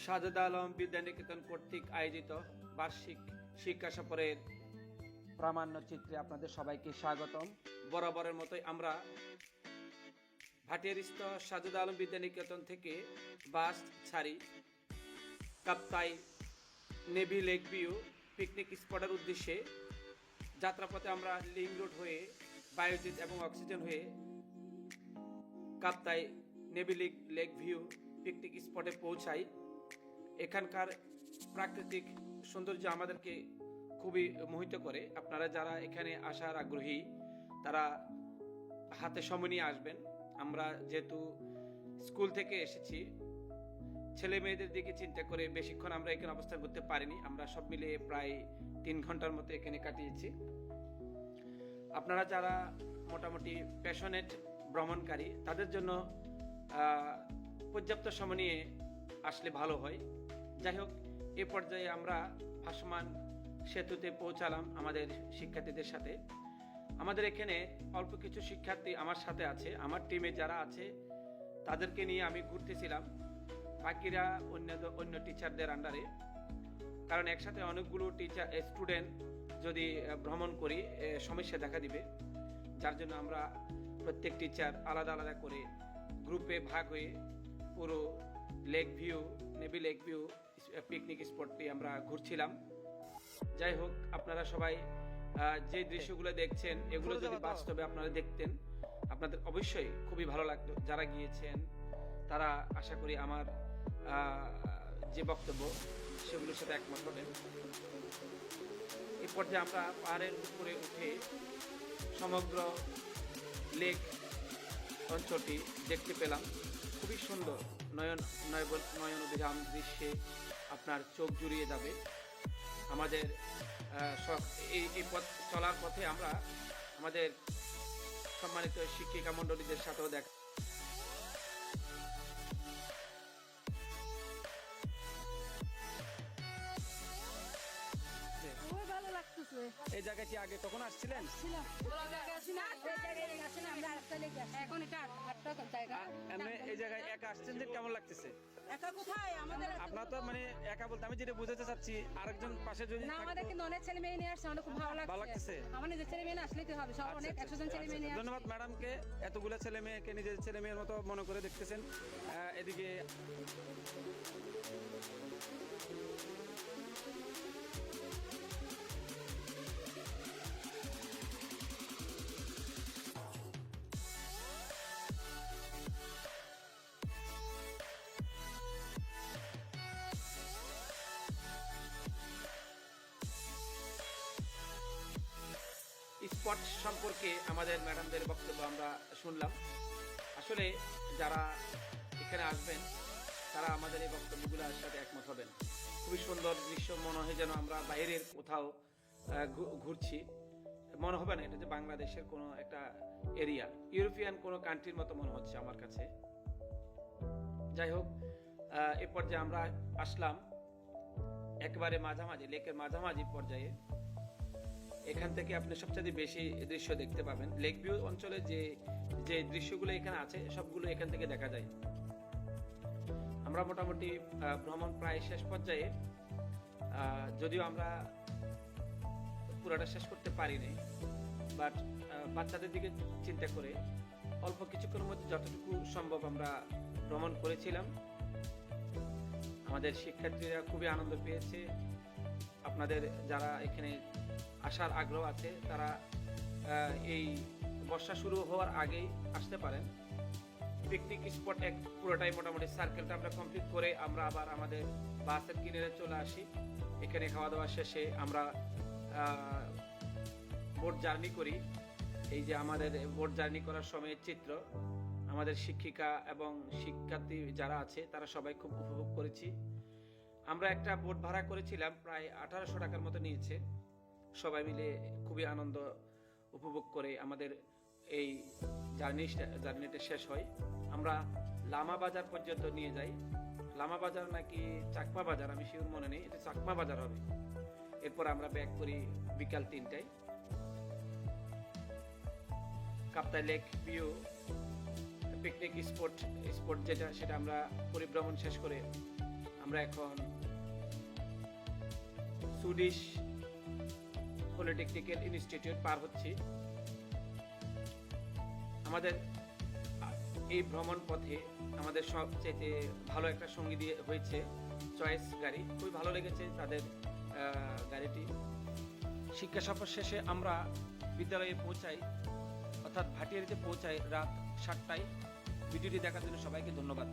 সাজেদা আলম বিদ্যানিকেতন কর্তৃক আয়োজিত বার্ষিক শিক্ষা সফরের প্রামাণ্য চিত্রে আপনাদের সবাইকে স্বাগতম। বরাবরের মতোই আমরা ভাটিয়ারিস্থ সাজেদা আলম বিদ্যানিকেতন থেকে বাস ছাড়ি Kaptai navy lake view picnic স্পটের উদ্দেশ্যে। যাত্রাপথে আমরা লিং রোড হয়ে বায়োজিৎ এবং অক্সিজেন হয়ে Kaptai navy lake view picnic স্পটে পৌঁছাই। এখানকার প্রাকৃতিক সৌন্দর্য আমাদেরকে খুবই মোহিত করে। আপনারা যারা এখানে আসার আগ্রহী তারা হাতে সময় নিয়ে আসবেন। আমরা যেহেতু স্কুল থেকে এসেছি, ছেলে মেয়েদের দিকে চিন্তা করে বেশিক্ষণ আমরা এখানে অবস্থান করতে পারিনি। আমরা সব মিলে প্রায় 3 ঘন্টার মতো এখানে কাটিয়েছি। আপনারা যারা মোটামুটি প্যাশনেট ভ্রমণকারী তাদের জন্য পর্যাপ্ত সময় নিয়ে আসলে ভালো হয়। যাই হোক, এ পর্যায়ে আমরা ভাসমান সেতুতে পৌঁছালাম আমাদের শিক্ষার্থীদের সাথে। আমাদের এখানে অল্প কিছু শিক্ষার্থী আমার সাথে আছে, আমার টিমে যারা আছে তাদেরকে নিয়ে আমি ঘুরতেছিলাম, বাকিরা অন্য টিচারদের আন্ডারে। কারণ একসাথে অনেকগুলো স্টুডেন্ট যদি ভ্রমণ করি সমস্যা দেখা দিবে, যার জন্য আমরা প্রত্যেক টিচার আলাদা আলাদা করে গ্রুপে ভাগ হয়ে পুরো নেভি লেক ভিউ পিকনিক স্পটটি আমরা ঘুরছিলাম। যাই হোক, আপনারা সবাই যে দৃশ্যগুলো দেখছেন এগুলো যদি বাস্তবে আপনারা দেখতেন আপনাদের অবশ্যই খুবই ভালো লাগতো। যারা গিয়েছেন তারা আশা করি আমার যে বক্তব্য সেগুলোর সাথে একমত হবেন। এই পর্যায়ে আমরা পাহাড়ের উপরে উঠে সমগ্র লেক অঞ্চলটি দেখতে পেলাম। খুবই সুন্দর নয়নবিরাম দৃশ্যে আপনার চোখ জুড়িয়ে যাবে। আমাদের এই পথ চলার পথে আমরা আমাদের সম্মানিত শিক্ষিকা মণ্ডলীদের সাথেও দেখা। এই জায়গায় কি আগে কখন আসছিলেন? এই জায়গায় একা আসছেন যে কেমন লাগতেছে? আপনার তো মানে একা বলতে আমি যেটা বুঝাতে চাচ্ছি, আরেকজন পাশে যদি অনেক ছেলে মেয়ে নিয়ে আসছে, খুব ভালো লাগছে। আমার নিজের ছেলে মেয়ে আসলে হবে, সব অনেক 100 জন ছেলে মেয়ে নিয়ে। ধন্যবাদ ম্যাডামকে, এতগুলো ছেলে মেয়েকে নিজের ছেলে মেয়ের মতো মনে করে দেখতেছেন। এদিকে স্পট সম্পর্কে আমাদের ম্যাডামদের বক্তব্য আমরা শুনলাম। আসলে যারা এখানে আসবেন তারা আমাদের এই বক্তব্যগুলোর সাথে একমত হবেন। খুবই সুন্দর দৃশ্য, মনে হয় যেন আমরা বাইরের কোথাও ঘুরছি। মনে হবে না এটা যে বাংলাদেশের কোনো একটা এরিয়া, ইউরোপিয়ান কোনো কান্ট্রির মতো মনে হচ্ছে আমার কাছে। যাই হোক, এ পর্যায়ে আমরা আসলাম একেবারে মাঝামাঝি, লেকের মাঝামাঝি পর্যায়ে। এখান থেকে আপনি সবচেয়ে বেশি দৃশ্য দেখতে পাবেন। লেক ভিউ অঞ্চলে যে দৃশ্যগুলো এখানে আছে সবগুলো এখান থেকে দেখা যায়। আমরা মোটামুটি ভ্রমণ প্রায় শেষ পর্যায়ে, যদিও আমরা পুরোটা শেষ করতে পারিনি, বাট বাচ্চাদের দিকে চিন্তা করে অল্প কিছুক্ষণের মধ্যে যতটুকু সম্ভব আমরা ভ্রমণ করেছিলাম। আমাদের শিক্ষার্থীরা খুবই আনন্দ পেয়েছে। আপনাদের যারা এখানে আসার আগ্রহ আছে তারা এই বর্ষা শুরু হওয়ার আগেই আসতে পারেন। পিকনিক স্পট পুরোটাই মোটামুটি সার্কেলটা আমরা কমপ্লিট করে আমরা আবার আমাদের বাসের কিনারে চলে আসি। এখানে খাওয়া দাওয়া শেষে আমরা বোট জার্নি করি। এই যে আমাদের বোট জার্নি করার সময়ের চিত্র, আমাদের শিক্ষিকা এবং শিক্ষার্থী যারা আছে তারা সবাই খুব উপভোগ করেছি। আমরা একটা বোট ভাড়া করেছিলাম, প্রায় 1800 টাকার মতো নিয়েছে। সবাই মিলে খুবই আনন্দ উপভোগ করে আমাদের এই জার্নিটা শেষ হয়। আমরা লামা বাজার পর্যন্ত নিয়ে যাই। লামা বাজার নাকি চাকমা বাজার, আমি শিওর মনে নেই, এটা চাকমা বাজার হবে। এরপর আমরা ব্যাক করি বিকাল 3টায়। Kaptai lake view picnic spot যেটা, সেটা আমরা পরিভ্রমণ শেষ করে আমরা এখন সুইডিশ পলিটেকনিক্যাল ইনস্টিটিউট পার হচ্ছি। আমাদের এই ভ্রমণ পথে আমাদের সবচেয়ে ভালো একটা সঙ্গী দিয়ে হয়েছে চয়েস গাড়ি। খুবই ভালো লেগেছে তাদের গাড়িটি। শিক্ষা সফর শেষে আমরা বিদ্যালয়ে পৌঁছাই, অর্থাৎ ভাটিয়ারিতে পৌঁছাই রাত 7টায়। ভিডিওটি দেখার জন্য সবাইকে ধন্যবাদ।